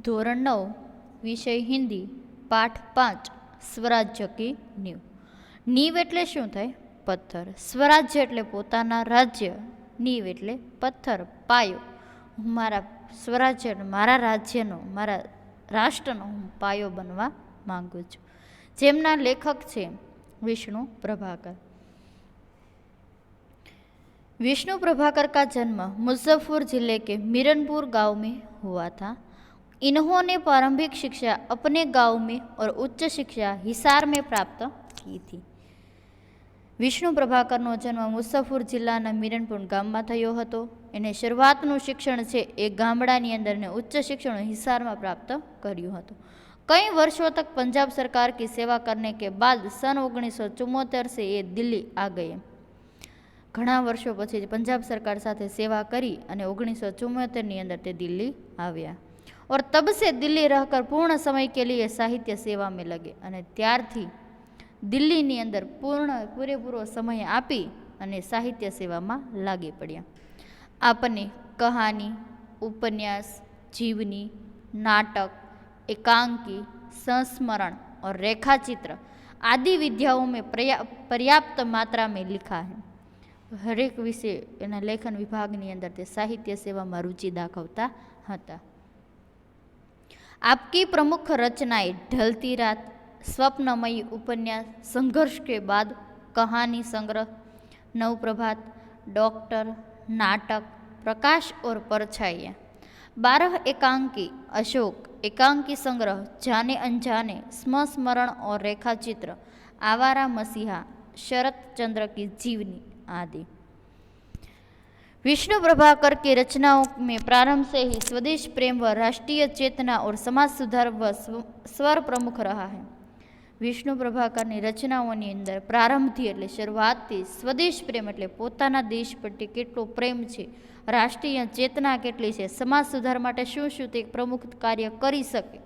ધોરણ 9 વિષય હિન્દી પાઠ 5 સ્વરાજ્ય કી નીવ. નીવ એટલે શું થાય? પથ્થર. સ્વરાજ્ય એટલે પોતાના રાજ્ય. નીવ એટલે પથ્થર, પાયો. હું મારા સ્વરાજ્ય, મારા રાજ્યનો, મારા રાષ્ટ્રનો હું પાયો બનવા માંગુ છું. જેમના લેખક છે विष्णु प्रभाकर. विष्णु प्रभाकर का जन्म मुजफ्फरपुर जिले के मीरनपुर गांव में हुआ था. इन्होंने प्रारंभिक शिक्षा अपने गांव में और उच्च शिक्षा हिसार में प्राप्त की थी. विष्णु प्रभाकरનો જન્મ મુઝફ્ફરપુર જિલ્લાના મીરનપુર ગામમાં થયો હતો. એને શરૂઆતનું શિક્ષણ છે એ ગામડાની અંદર ને ઉચ્ચ શિક્ષણ હિસારમાં પ્રાપ્ત કર્યું હતું. कई वर्षों तक पंजाब सरकार की सेवा करने के बाद सन 1974 से ये दिल्ली आ गए. घણા વર્ષો પછી પંજાબ સરકાર સાથે સેવા કરી અને 1974ની અંદર તે દિલ્હી આવ્યા. और तब से दिल्ली रहकर पूर्ण समय के लिए साहित्य सेवा में लगे. અને ત્યારથી દિલ્હીની અંદર પૂરેપૂરો સમય આપી અને સાહિત્ય સેવામાં લાગી પડ્યા. આપને કહાની, ઉપન્યાસ, જીવની, नाटक, एकांकी, संस्मरण और रेखाचित्र आदि विद्याओं में पर्याप्त मात्रा में लिखा है. हर एक विषय एना लेखन विभागनी अंदर ते साहित्य सेवा में रुचि दाखवता हता. आपकी प्रमुख रचनाएं ढलती रात, स्वप्नमयी उपन्यास, संघर्ष के बाद, कहानी संग्रह, नवप्रभात, डॉक्टर, नाटक, प्रकाश और परछाइयाँ, 12 एकांकी, अशोक, एकांकी संग्रह, जाने अनजाने, स्मरण और रेखाचित्र, आवारा मसीहा, शरत चंद्र की जीवनी आदि. विष्णु प्रभाकर की रचनाओं में प्रारंभ से ही स्वदेश प्रेम व राष्ट्रीय चेतना और समाज सुधार व स्वर प्रमुख रहा है. विष्णु प्रभाकરની રચનાઓની અંદર પ્રારંભથી એટલે શરૂઆતથી સ્વદેશ પ્રેમ એટલે પોતાના દેશ પ્રત્યે કેટલો પ્રેમ છે, રાષ્ટ્રીય ચેતના કેટલી છે, સમાજ સુધાર માટે શું શું તે પ્રમુખ કાર્ય કરી શકે.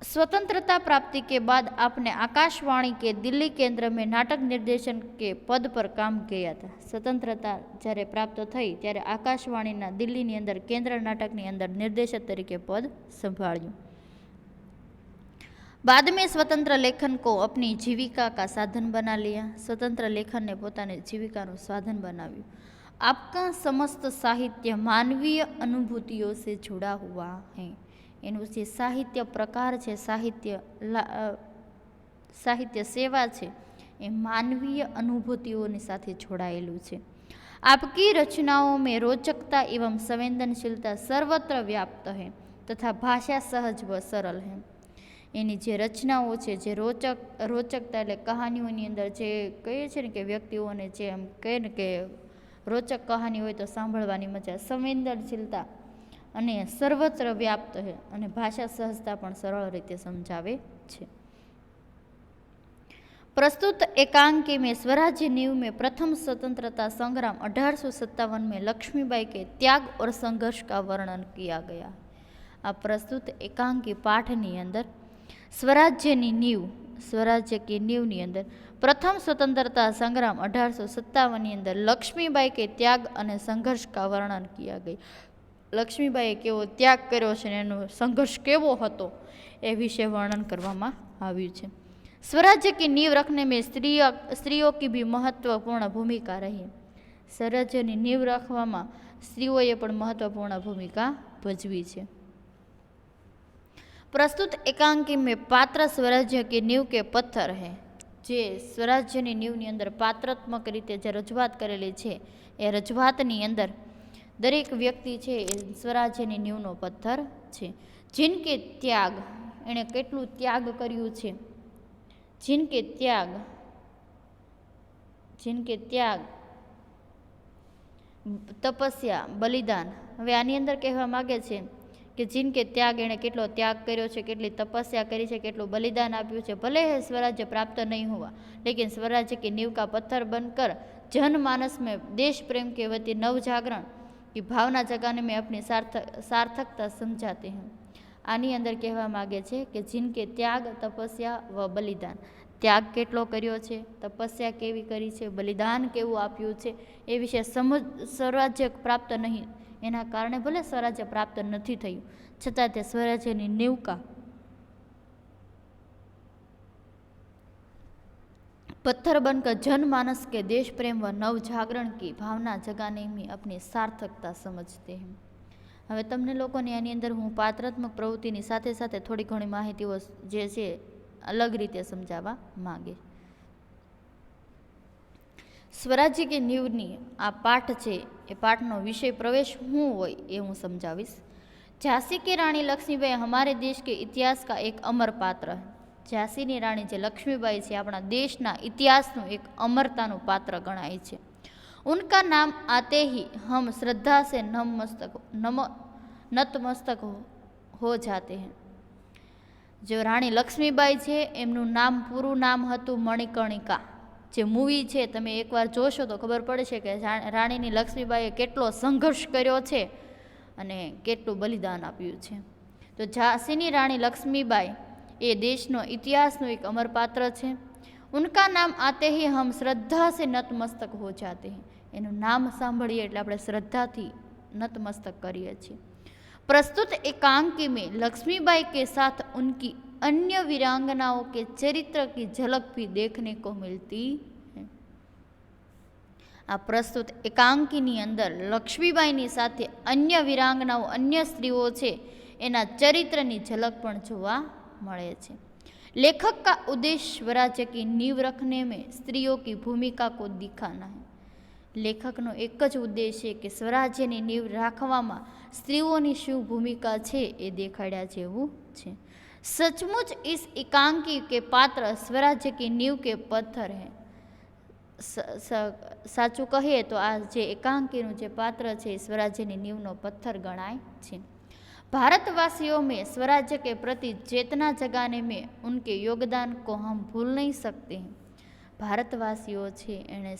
स्वतंत्रता प्राप्ति के बाद आपने आकाशवाणी के दिल्ली केंद्र में नाटक निर्देशन के पद पर काम किया था. स्वतंत्रता જ્યારે પ્રાપ્ત થઈ ત્યારે આકાશવાણીના દિલ્હીની અંદર કેન્દ્ર નાટકની અંદર નિર્દેશક તરીકે પદ સંભાળ્યું. बाद में स्वतंत्र लेखन को अपनी जीविका का साधन बना लिया. स्वतंत्र लेखन ने પોતાની જીવિકાનું સાધન બનાવ્યું. आपका समस्त साहित्य मानवीय अनुभूतियों से जुड़ा हुआ है. એનું જે સાહિત્ય પ્રકાર છે, સાહિત્ય સેવા છે એ માનવીય અનુભૂતિઓની સાથે જોડાયેલું છે. आपकी रचनाओं में रोचकता एवं संवेदनशीलता सर्वत्र व्याप्त है तथा भाषा सहज व सरल है. એની જે રચનાઓ છે, જે રોચકતા એટલે કહાનીઓની અંદર જે કહીએ છીએ ને કે વ્યક્તિઓને જે એમ કહે ને કે રોચક કહાની હોય તો સાંભળવાની મજા, સંવેદનશીલતા અને સર્વત્ર વ્યાપ્ત છે અને ભાષા સહજતા પણ સરળ રીતે સમજાવે છે. प्रस्तुत एकांकी में स्वराज्य नींव में प्रथम स्वतंत्रता संग्राम 1857 में लक्ष्मीबाई के त्याग और संघर्ष का वर्णन किया गया. आ प्रस्तुत एकांकी पाठनी अंदर स्वराज्यनी नींव, स्वराज्य की नींवनी अंदर प्रथम स्वतंत्रता संग्राम 1857 अंदर लक्ष्मीबाई के त्याग और संघर्ष का वर्णन किया गया. लक्ष्मीबाई केवो त्याग कर्यो छे, एनो संघर्ष केवो हतो ए विषे वर्णन करवामां आव्युं छे. स्वराज्य की नींव रखने में स्त्रियों की भी महत्वपूर्ण भूमिका रही. स्वराज्यनी नींव रखवामां स्त्रीओए पण महत्वपूर्ण भूमिका भजवी छे. प्रस्तुत एकांकी में पात्र स्वराज्य की नींव के पत्थर है. जे स्वराज्यनी नींवनी अंदर पात्रात्मक रीते जे रजूआत करेली छे ए रजूआतनी अंदर दरेक व्यक्ति है स्वराज्यनी नींवनो पत्थर है. जिनके त्याग, एणे केटलुं त्याग कर्युं छे, जिनके त्याग, तपस्या, बलिदान. हवे आनी अंदर कहेवा मागे छे कि जिनके त्याग, एणे केटलो त्याग कर्यो छे, केटली तपस्या करी छे, केटલું बलिदान आप्युं छे. भले है स्वराज्य प्राप्त नहीं हुआ, लेकिन स्वराज्य की नींव का पत्थर बनकर जनमानस में देश प्रेम के वती नव जागरण की भावना जगाने में अपनी सार्थकता समझाते हैं. आनी अंदर कहवा मागे छे कि जिनके त्याग, तपस्या व बलिदान. ત્યાગ કેટલો કર્યો છે, તપસ્યા કેવી કરી છે, બલિદાન કેવું આપ્યું છે, એ વિશે સ્વરાજ્ય પ્રાપ્ત નહીં, એના કારણે ભલે સ્વરાજ્ય પ્રાપ્ત નથી થયું, છતાં તે સ્વરાજ્યની નેવકા पत्थर बनकर जनमानस के देश प्रेम व नव जागरण की भावना जगाने में अपनी सार्थकता समझते हैं। હવે તમને લોકોને આની અંદર હું પાત્રાત્મક પ્રવૃત્તિની સાથે સાથે થોડી ઘણી માહિતીઓ જે છે અલગ રીતે સમજાવવા માંગે. સ્વરાજ્ય કે નીવની આ પાઠ છે એ પાઠનો વિષય પ્રવેશ શું હોય એ હું સમજાવીશ. ઝાંસી की रानी लक्ष्मीबाई हमारे देश के इतिहास का एक अमर पात्र है. ઝાંસીની રાણી જે લક્ષ્મીબાઈ છે આપણા દેશના ઇતિહાસનું એક અમરતાનું પાત્ર ગણાય છે. उनका नाम आते ही हम श्रद्धा से नतमस्तक हो जाते हैं. जो રાણી લક્ષ્મીબાઈ છે એમનું નામ પૂરું નામ હતું મણિકર્ણિકા. જે મૂવી છે તમે એકવાર જોશો તો ખબર પડે છે કે રાણીની લક્ષ્મીબાઈએ કેટલો સંઘર્ષ કર્યો છે અને કેટલું બલિદાન આપ્યું છે. તો ઝાંસીની રાણી લક્ષ્મીબાઈ એ દેશનો ઇતિહાસનું એક અમર પાત્ર છે. ઉનકા નામ આતે હી હમ શ્રદ્ધા સે નતમસ્તક હો જાતે હૈ. એનું નામ સાંભળીએ એટલે આપણે શ્રદ્ધાથી નતમસ્તક કરીએ છીએ. प्रस्तुत एकांकी में लक्ष्मीबाई के साथ उनकी अन्य वीरांगनाओं के चरित्र की झलक भी देखने को मिलती है. आ प्रस्तुत एकांकीनी अंदर लक्ष्मीबाईनी साथे अन्य वीरांगनाओं अन्य स्त्रीओ छे एना चरित्रनी झलक पण जोवा मळे छे. लेखक का उद्देश्य स्वराज्य की नींव रखने में स्त्रियों की भूमिका को दिखाना है. લેખકનો એક જ ઉદ્દેશ છે કે સ્વરાજ્યની નીવ રાખવામાં સ્ત્રીઓની શું ભૂમિકા છે એ દેખાડ્યા જેવું છે. સચમુચ ઇસ એકાંકી કે પાત્ર સ્વરાજ્ય કી નીવ કે પથ્થર હૈ. સાચું કહીએ તો આ જે એકાંકીનું જે પાત્ર છે એ સ્વરાજ્યની નીવનો પથ્થર ગણાય છે. भारतवासियों में स्वराज्य के प्रति चेतना जगाने में उनके योगदान को हम भूल नहीं सकते हैं. ભારતવાસીઓ છે એણે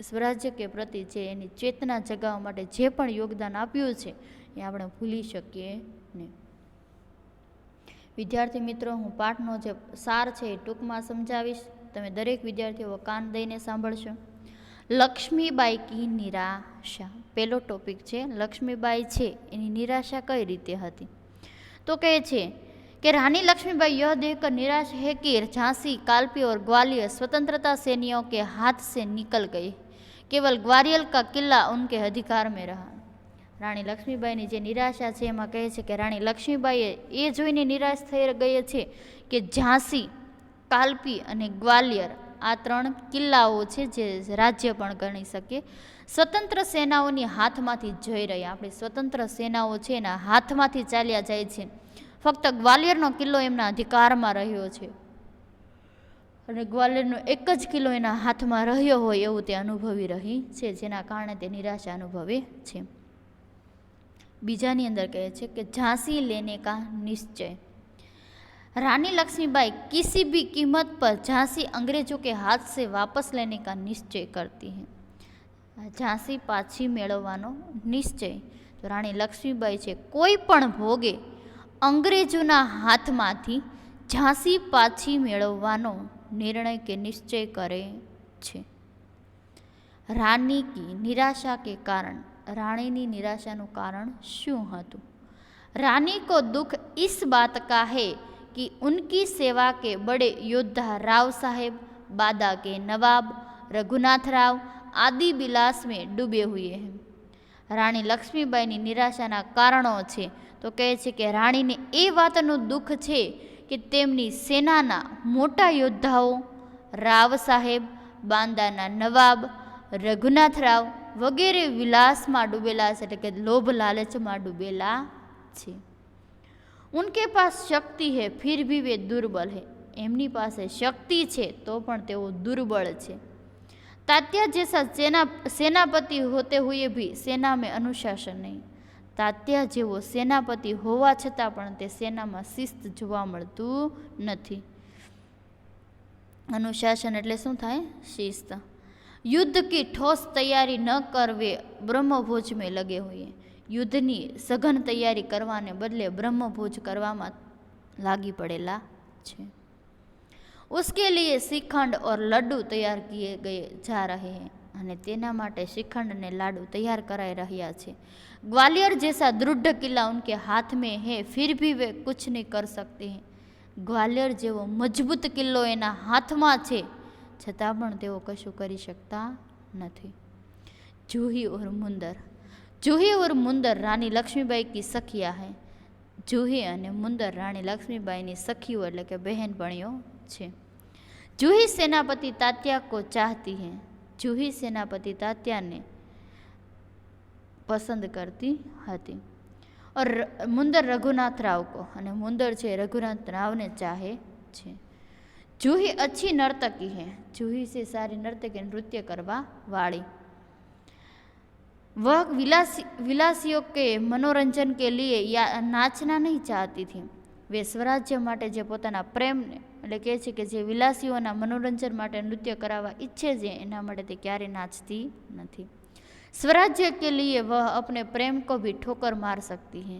સ્વરાજ્ય કે પ્રતિ જે એની ચેતના જગાવવા માટે જે પણ યોગદાન આપ્યું છે એ આપણે ભૂલી શકીએ નહીં. વિદ્યાર્થી મિત્રો, હું પાઠનો જે સાર છે એ ટૂંકમાં સમજાવીશ. તમે દરેક વિદ્યાર્થીઓ કાન દઈને સાંભળશો. લક્ષ્મીબાઈ કી નિરાશા પહેલો ટોપિક છે. લક્ષ્મીબાઈ છે એની નિરાશા કઈ રીતે હતી? તો કહે છે कि रानी लक्ष्मीबाई यह देखकर निराश है कि झांसी, कालपी और ग्वालियर स्वतंत्रता सेनियों के हाथ से निकल गए. केवल ग्वालियर का किला उनके अधिकार में रहा. રાણી લક્ષ્મીબાઈની જે નિરાશા છે એમાં કહે છે કે રાણી લક્ષ્મીબાઈએ એ જોઈને નિરાશ થઈ ગઈ છે કે ઝાંસી, કાલપી અને ગ્વાલિયર આ 3 કિલ્લાઓ છે જે રાજ્ય પણ ગણી શકીએ સ્વતંત્ર સેનાઓની હાથમાંથી જઈ રહ્યા. આપણી સ્વતંત્ર સેનાઓ છે એના હાથમાંથી ચાલ્યા જાય છે. ફક્ત ગ્વાલિયરનો કિલ્લો એમના અધિકારમાં રહ્યો છે અને ગ્વાલિયરનો એક જ કિલ્લો એના હાથમાં રહ્યો હોય એવું તે અનુભવી રહી છે, જેના કારણે તે નિરાશા અનુભવે છે. બીજાની અંદર કહે છે કે ઝાંસી લેને કા નિશ્ચય. रानी लक्ष्मीबाई किसी भी कीमत पर झांसी अंग्रेजों के हाथ से वापस लेने का निश्चय करती है. ઝાંસી પાછી મેળવવાનો નિશ્ચય તો રાણી લક્ષ્મીબાઈ છે કોઈ પણ ભોગે અંગ્રેજોના હાથમાંથી ઝાંસી પાછી મેળવવાનો નિર્ણય કે નિશ્ચય કરે છે. રાની કી નિરાશા કે કારણ. રાણીની નિરાશાનું કારણ શું હતું? रानी को दुख इस बात का है कि उनकी सेवा के बड़े योद्धा राव साहेब, बादा के नवाब रघुनाथ राव आदि विलास में डूबे हुए हैं. રાણી લક્ષ્મીબાઈની નિરાશાના કારણો છે તો કહે છે કે રાણીને એ વાતનું દુઃખ છે કે તેમની સેનાના મોટા યોદ્ધાઓ રાવ સાહેબ, બાંદાના નવાબ, રઘુનાથ રાવ વગેરે વિલાસમાં ડૂબેલા છે, એટલે કે લોભ લાલચમાં ડૂબેલા છે. ઉનકે પાસ શક્તિ હૈ ફિર ભી વે દુર્બલ હૈ. એમની પાસે શક્તિ છે તો પણ તેઓ દુર્બળ છે. तात्या जैसा सेनापति होते हुए भी सेना में अनुशासन नहीं. તાત્યા જેવો સેનાપતિ હોવા છતાં પણ તે સેનામાં શિસ્ત જોવા મળતું નથી. અનુશાસન એટલે શું થાય? શિસ્ત. યુદ્ધ કી ઠોસ તૈયારી ન કરવે બ્રહ્મભોજ મેં લગે હોઈએ. યુદ્ધની સઘન તૈયારી કરવાને બદલે બ્રહ્મભોજ કરવામાં લાગી પડેલા છે. उसके लिए श्रीखंड और लड्डू तैयार किए गए जा रहे हैं અને તેના માટે श्रीखंड ने लाडू तैयार कराई રહ્યા છે। ग्वालियर जैसा दृढ़ किला उनके हाथ में है, फिर भी वे कुछ नहीं कर सकते हैं। ग्वालियर જેવો મજબૂત કિલ્લો એના હાથમાં છે, છતાં પણ તેઓ કશું કરી શકતા નથી। जूही और मुंदर। जूही और मुंदर रानी लक्ष्मीबाई की सखिया है। जूही અને મુંદર રાણી લક્ષ્મીબાઈની સખીઓ એટલે કે બહેનપણીઓ છે। जूही सेनापति तात्या को चाहती है। जूही सेनापति तात्या ने पसंद करती हती और मुंदर रघुनाथ राव को અને મુંદર છે રઘુનાથ રાવને ચાહે છે। जूही अच्छी नर्तकी है। जूही से सारी नर्तकी नृत्य करवा वाली। वह विलासियों के मनोरंजन के लिए या नाचना नहीं चाहती थी। वे स्वराज्य माटे जे पोताना प्रेम ने એટલે કહે છે કે જે વિલાસીઓના મનોરંજન માટે નૃત્ય કરાવવા ઈચ્છે છે એના માટે તે ક્યારે નાચતી નથી। स्वराज्य के लिए वह अपने प्रेम को भी ठोकर मार सकती है।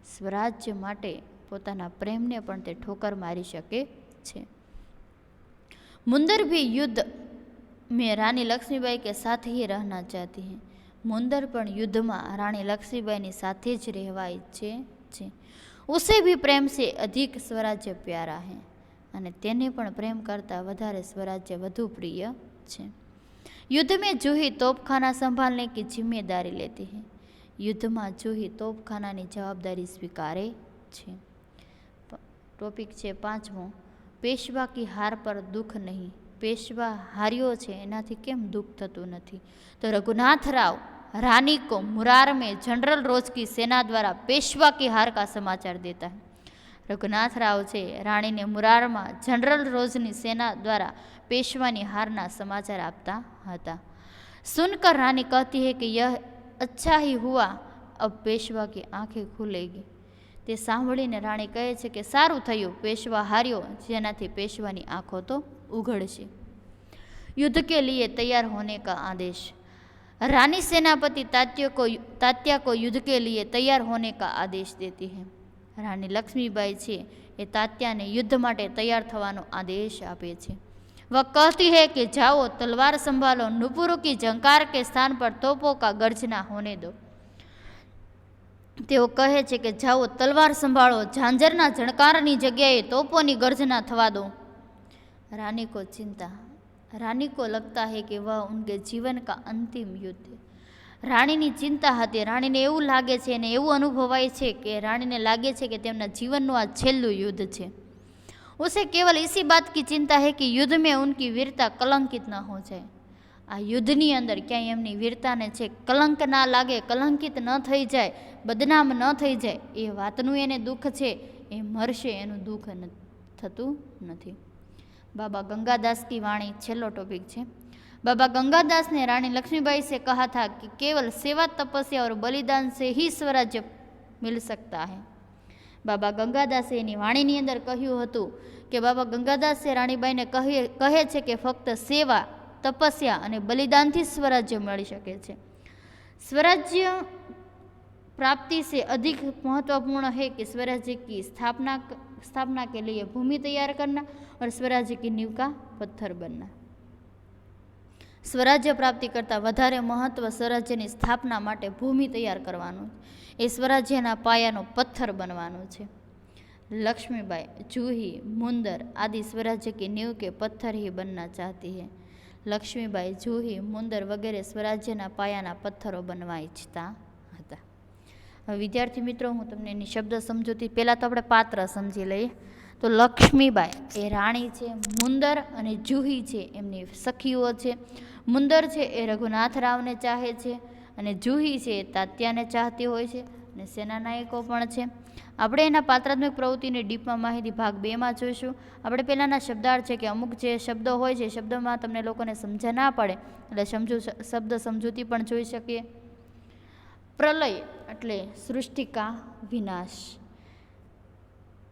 स्वराज्य माटे पोताना प्रेम ने पण ते ठोकर मारी शके छे। मुंदर भी युद्ध में रानी लक्ष्मीबाई के साथ ही रहना चाहती है। मुंदर पण युद्ध में रानी लक्ष्मीबाई साथे ज रहवा इच्छे छे। उसे भी प्रेम से अधिक स्वराज्य प्यारा है અને તેને પણ પ્રેમ કરતાં વધારે स्वराज्य વધુ પ્રિય છે। युद्ध में जूही तोपखाना संभालने की जिम्मेदारी लेती है। युद्ध में जूही तोपखानाની जवाबदारी स्वीकारे छे। टॉपिक છે 5मो, पेशवा की हार पर दुख नहीं। पेशवा हार्यो छे एनाथी केम दुख थतुं नथी। तो रघुनाथ राव रानी को मुरार में जनरल रोज की सेना द्वारा पेशवा की हार का समाचार देता है। रघुनाथ राव छे राणी ने मुरार में जनरल रोजनी सेना द्वारा पेशवानी हारना समाचार आपता हता। सुनकर रानी कहती है कि यह अच्छा ही हुआ, अब पेशवा की आंखें खुलेगी। ते सांभळीने राणी कहे छे कि सारू थयुं, पेशवा हार्यो, जेनाथी पेशवानी आंखों तो उघड़शे। युद्ध के लिए तैयार होने का आदेश। रानी सेनापति तात्या को युद्ध के लिए तैयार होने का आदेश देती है। रानी लक्ष्मीबाई छे ए तात्या ने युद्ध माटे तैयार थवानो आदेश आपे छे। वह कहती है कि जाओ, तलवार संभालो, नुपुरों की झंकार के स्थान पर तोपों का गर्जना होने दो। तेओ कहे छे कि जाओ, तलवार संभाळो, झांझरना झणकारनी जग्याए तोपोनी गर्जना थवा दो। रानी को चिंता। रानी को लगता है कि वह उनके जीवन का अंतिम युद्ध है। રાણીની ચિંતા હતી। રાણીને એવું લાગે છે અને એવું અનુભવાય છે કે રાણીને લાગે છે કે તેમના જીવનનું આ છેલ્લું યુદ્ધ છે। उसे केवल इसी बात की चिंता है कि युद्ध में उनकी वीरता कलंकित न हो जाए। आ युद्धની અંદર ક્યાંય એમની વીરતાને છે કલંક ના લાગે, કલંકિત ન થઈ જાય, બદનામ ન થઈ જાય, એ વાતનું એને દુઃખ છે। એ મરશે એનું દુઃખ થતું નથી। बाबा गंगादास की वाणी छेल्लो टॉपिक है। बाबा गंगादास ने रानी लक्ष्मीबाई से कहा था कि केवल सेवा, तपस्या और बलिदान से ही स्वराज्य मिल सकता है। बाबा गंगादासे एनी वाणीनी अंदर कह्युं हतुं कि बाबा गंगादासे राणीबाई ने कहे छे कि फक्त सेवा, तपस्या अने बलिदानथी स्वराज्य मळी शके छे। स्वराज्य प्राप्ति से अधिक महत्वपूर्ण है कि स्वराज्य की स्थापना के लिए भूमि तैयार करना और स्वराज्य की नींव का पत्थर बनना। स्वराज्य प्राप्ति करता वधारे महत्व स्वराज्यनी स्थापना माटे भूमि तैयार करवानुं, ए स्वराज्यना पायानो पत्थर बनवानो छे। लक्ष्मीबाई, जूही, मुंदर आदि स्वराज्य की नींव के पत्थर ही बनना चाहती है। लक्ष्मीबाई, जूही, मुंदर वगैरह स्वराज्यना पायाना पत्थरों बनवा इच्छता हता। हवे विद्यार्थी मित्रों, हूँ तमने एनी शब्द समजूती पहला तो आपणे पात्र समझी लईए। तो लक्ष्मीबाई ए राणी छे, मुंदर अने जूही छे एमनी सखीओ छे। मुंदर छे ए रघुनाथ रावने चाहे छे अने जूही छे ए तात्याने चाहती होय छे अने सेनानायको पण छे। આપણે એના પાત્રાત્મક પ્રવૃત્તિની ડીપમાં માહિતી ભાગ 2માં જોઈશું। આપણે પહેલાંના શબ્દાર્થ છે કે અમુક જે શબ્દો હોય છે શબ્દમાં તમને લોકોને સમજ ના પડે એટલે શબ્દ સમજૂતી પણ જોઈ શકીએ। પ્રલય એટલે સૃષ્ટિ કા વિનાશ,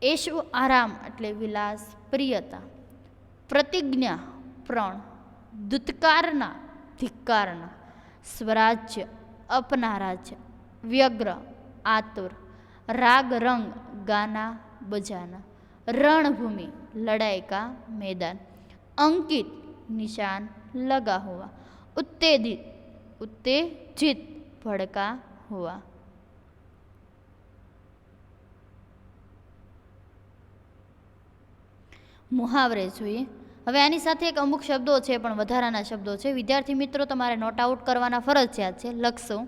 ऐशो आराम એટલે વિલાસ, પ્રિયતા, પ્રતિજ્ઞા પ્રણ, દુત્કારના ધિક્કારના, સ્વરાજ્ય अपना राज्य, व्यग्र आतुर, राग रंग गाना बजाना, रणभूमि लड़ाई का मैदान, अंकित निशान लगा हुआ, उत्तेजित उत्तेजित भड़का हुआ। मुहावरे જોઈએ। હવે આની સાથે એક અમુક શબ્દો છે પણ વધારાના શબ્દો છે, વિદ્યાર્થી મિત્રો તમારે નોટ આઉટ કરવાના ફરજિયાત છે, લખશો।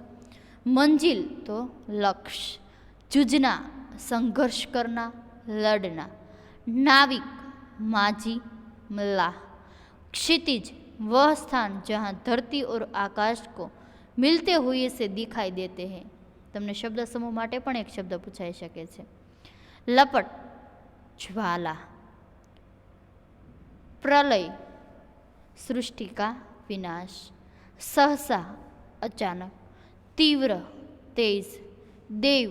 मंजिल तो लक्ष्य, जूझना संघर्ष करना लड़ना, नाविक माझी मल्लाह, क्षितिज वह स्थान जहाँ धरती और आकाश को मिलते हुए से दिखाई देते हैं। તમને શબ્દ સમૂહ માટે પણ એક શબ્દ પૂછાઈ શકે છે। લપટ જ્વાલા, प्रलय सृष्टि का विनाश, सहसा अचानक, तीव्र तेज, देव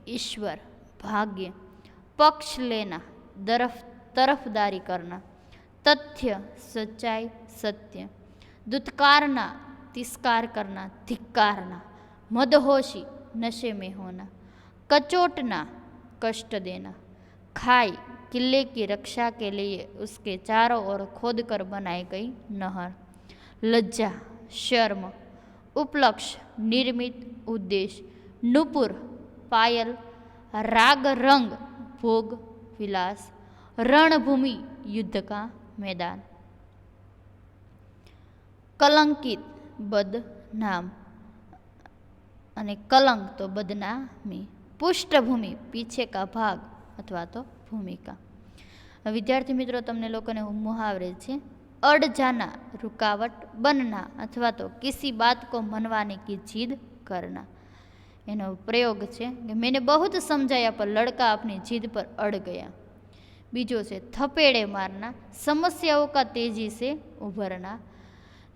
ईश्वर, भाग्य, पक्ष लेना तरफदारी करना, तथ्य सच्चाई सत्य, दुत्कारना तिरस्कार करना धिक्कारना, मदहोशी नशे में होना, कचोटना कष्ट देना, खाई किले की रक्षा के लिए उसके चारों ओर खोद कर बनाई गई नहर, लज्जा शर्म, उपलक्ष्य निर्मित उद्देश्य, नुपुर पायल, राग रंग भोग विलास, रणभूमि युद्ध का मैदान। कलंकित बदनाम અને કલંક તો બદનામી, પૃષ્ઠભૂમિ પીછે કા ભાગ અથવા તો ભૂમિકા। વિદ્યાર્થી મિત્રો તમને લોકોને મુહાવરે છે। અડ જાના रुकावट बनना अथवा तो किसी बात को मनवाने की जिद करना, એનો પ્રયોગ છે કે मैंने बहुत समझाया पर लड़का अपनी जिद पर अड़ गया। बीजो છે थपेड़े मारना, समस्याओं का तेजी से उभरना,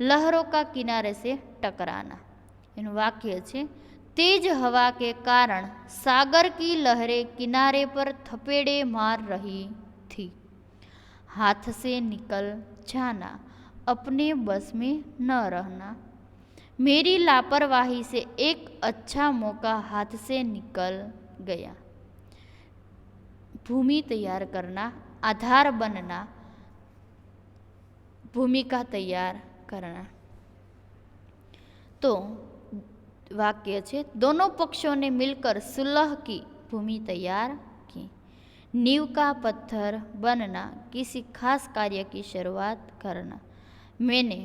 लहरों का किनारे से टकराना। એનું વાક્ય છે तेज हवा के कारण सागर की लहरें किनारे पर थपेड़े मार रही थी, हाथ से निकल जाना अपने बस में न रहना, मेरी लापरवाही से एक अच्छा मौका हाथ से निकल गया। भूमि तैयार करना, आधार बनना, भूमिका तैयार करना। तो वाक्य है दोनों पक्षों ने मिलकर सुलह की भूमि तैयार की। नींव का पत्थर बनना, किसी खास कार्य की शुरुआत करना। मैंने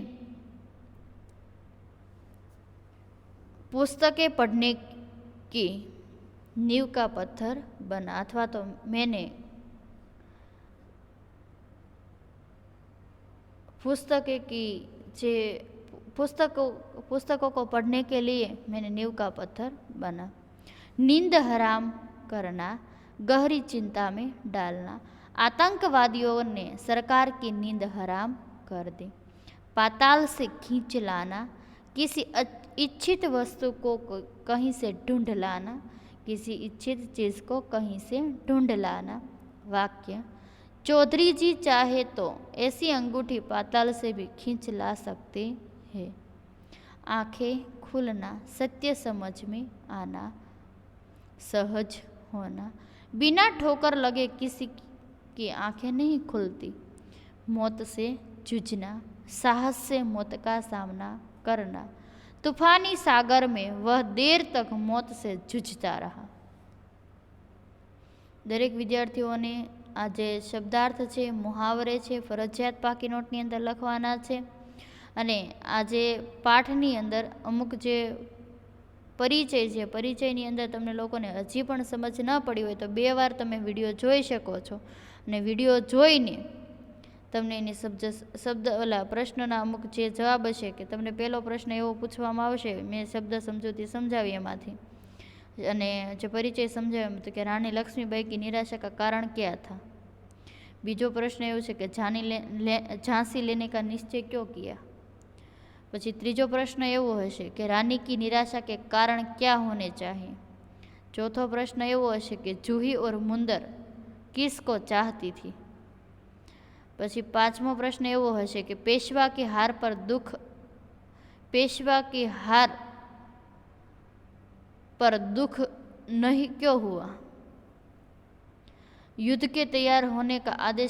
पुस्तकें पढ़ने की नींव का पत्थर बना अथवा तो मैंने पुस्तकें की जे पुस्तकों को पढ़ने के लिए मैंने नींव का पत्थर बना। नींद हराम करना, गहरी चिंता में डालना, आतंकवादियों ने सरकार की नींद हराम कर दी। पाताल से खींच लाना, किसी इच्छित वस्तु को कहीं से ढूंढ लाना, किसी इच्छित चीज़ को कहीं से ढूंढ लाना। वाक्य चौधरी जी चाहे तो ऐसी अंगूठी पाताल से भी खींच ला सकते हैं। आंखें खुलना, सत्य समझ में आना, सहज होना, बिना ठोकर लगे किसी की आंखें नहीं खुलती। मौत से जूझना, साहस से मौत का सामना करना, तूफानी सागर में वह देर तक मौत से जूझता रहा। दरेक विद्यार्थीओने आ जे शब्दार्थ है मुहावरे है फरजियात पाकी नोटनी अंदर लखवाना है। अने आजे पाठनी अंदर अमुक जे परिचय है परिचयनी अंदर तमने लोकोने हजी पण समझ न पड़ी हो तो 2 વાર तमे विडियो जोई शको छो अने विडियो जोईने तमने एनी शब्द ओला प्रश्नना अमुक जे जवाब हशे कि तमने पहेलो प्रश्न एवो पूछवामां आवशे, मैं शब्द समजूती समजावी एमांथी अने जो परिचय समझाव्यो तो कि रानी लक्ष्मीबाई की निराशा का कारण क्या था। बीजो प्रश्न एवो छे कि झांसी लेने का निश्चय क्यों किया। पछी त्रीजो प्रश्न एवो हशे कि रानी की निराशा के कारण क्या होने चाहिए। चौथो प्रश्न एवो हशे कि जूही और मुंदर किसको चाहती थी। पछी 5मो प्रश्न एवो हशे कि पेशवा की हार पर दुख नहीं क्यों हुआ। युद्ध के तैयार होने का आदेश